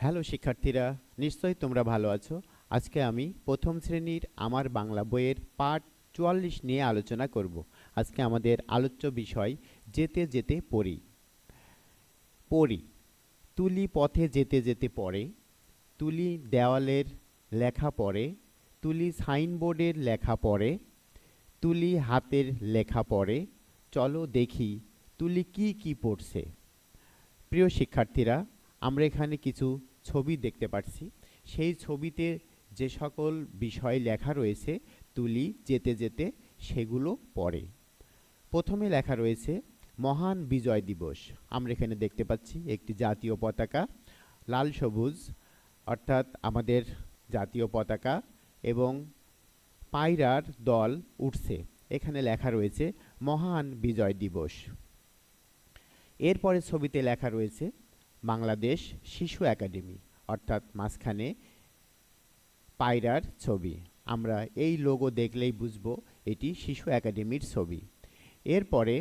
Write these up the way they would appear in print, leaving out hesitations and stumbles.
Hello শিক্ষার্থীরা, নিশ্চয়ই তোমরা ভালো আছো। আজকে আমি প্রথম শ্রেণীর আমার বাংলা বইয়ের পাঠ ৪৪ নিয়ে আলোচনা করব। আজকে আমাদের আলোচ্য বিষয় যেতে যেতে পড়ি। পড়ি। তুলি পথে যেতে যেতে পড়ে, তুলি দেওয়ালের লেখা পড়ে, তুলি সাইনবোর্ডের লেখা পড়ে, তুলি হাতের লেখা পড়ে। চলো দেখি তুলি কি কি পড়ছে। প্রিয় শিক্ষার্থীরা, আমরা এখানে কিছু ছবি দেখতে পাচ্ছি। সেই ছবিতে যে সকল বিষয় লেখা রয়েছে তুলি যেতে যেতে সেগুলো পড়ে। প্রথমে লেখা রয়েছে মহান বিজয় দিবস। আমরা এখানে দেখতে পাচ্ছি একটি জাতীয় পতাকা, লাল সবুজ অর্থাৎ আমাদের জাতীয় পতাকা, এবং পায়রার দল উঠছে। এখানে লেখা রয়েছে মহান বিজয় দিবস। এরপরে ছবিতে লেখা রয়েছে বাংলাদেশ শিশু একাডেমি, অর্থাৎ মাঝখানে পায়রার ছবি। আমরা এই লোগো দেখলেই বুঝবো এটি শিশু একাডেমির ছবি। এরপরে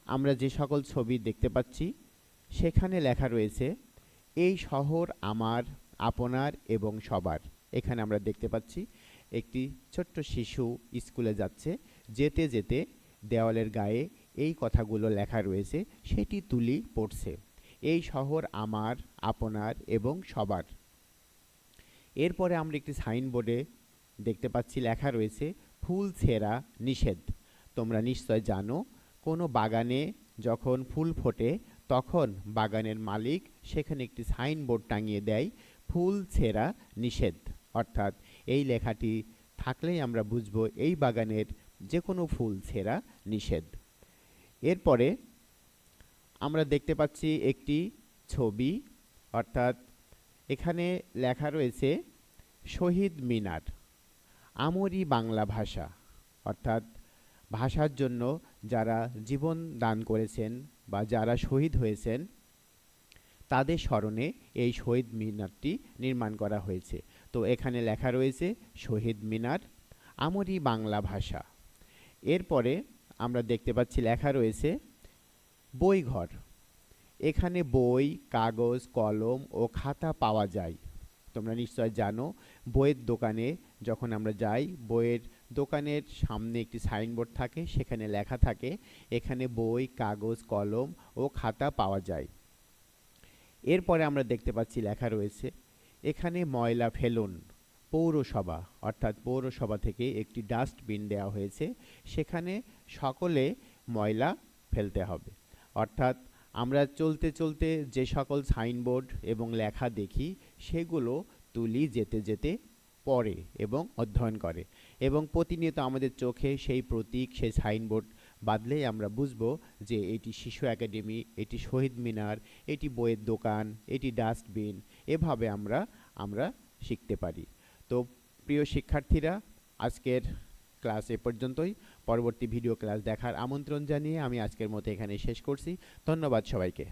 আমরা যে সকল ছবি দেখতে পাচ্ছি সেখানে লেখা রয়েছে এই শহর আমার, আপনার এবং সবার। এখানে আমরা দেখতে পাচ্ছি একটি ছোট্ট শিশু স্কুলে যাচ্ছে, যেতে যেতে দেওয়ালের গায়ে এই কথাগুলো লেখা রয়েছে, সেটি তুলি পড়ছে। এই শহর আমার, আপনার এবং সবার। এরপরে আমরা একটি সাইনবোর্ডে দেখতে পাচ্ছি লেখা রয়েছে ফুল ছেঁড়া নিষেধ। তোমরা নিশ্চয় জানো, কোনো বাগানে যখন ফুল ফোটে তখন বাগানের মালিক সেখানে একটি সাইনবোর্ড টাঙিয়ে দেয়, ফুল ছেঁড়া নিষেধ। অর্থাৎ এই লেখাটি থাকলেই আমরা বুঝবো এই বাগানের যে কোনো ফুল ছেঁড়া নিষেধ। এরপরে আমরা দেখতে পাচ্ছি একটি ছবি, অর্থাৎ এখানে লেখা রয়েছে শহীদ মিনার। আমরি বাংলা ভাষা, অর্থাৎ ভাষার জন্য যারা জীবন দান করেছেন বা যারা শহীদ হয়েছেন তাদের স্মরণে এই শহীদ মিনারটি নির্মাণ করা হয়েছে। তো এখানে লেখা রয়েছে শহীদ মিনার, আমরি বাংলা ভাষা। এরপরে আমরা দেখতে পাচ্ছি লেখা রয়েছে বইঘর। এখানে বই, কাগজ, কলম ও খাতা পাওয়া যায়। তোমরা নিশ্চয় জানো, বইয়ের দোকানে যখন আমরা যাই, বইয়ের দোকানের সামনে একটি সাইনবোর্ড থাকে, সেখানে লেখা থাকে এখানে বই, কাগজ, কলম ও খাতা পাওয়া যায়। এরপরে আমরা দেখতে পাচ্ছি লেখা রয়েছে এখানে ময়লা ফেলুন। পৌরসভা, অর্থাৎ পৌরসভা থেকে একটি ডাস্টবিন দেওয়া হয়েছে, সেখানে সকলে ময়লা ফেলতে হবে। অর্থাৎ আমরা চলতে চলতে যে সকল সাইনবোর্ড এবং লেখা দেখি সেগুলো তুলি যেতে যেতে পড়ে এবং অধ্যয়ন করে, এবং প্রতিনিয়ত আমাদের চোখে সেই প্রতীক, সেই সাইনবোর্ড বাদলেই আমরা বুঝবো যে এটি শিশু একাডেমি, এটি শহীদ মিনার, এটি বইয়ের দোকান, এটি ডাস্টবিন। এভাবে আমরা শিখতে পারি। তো প্রিয় শিক্ষার্থীরা, আজকের ক্লাস এ পর্যন্তই। পরবর্তী ভিডিও ক্লাস দেখার আমন্ত্রণ জানিয়ে আমি আজকের মতো এখানে শেষ করছি। ধন্যবাদ সবাইকে।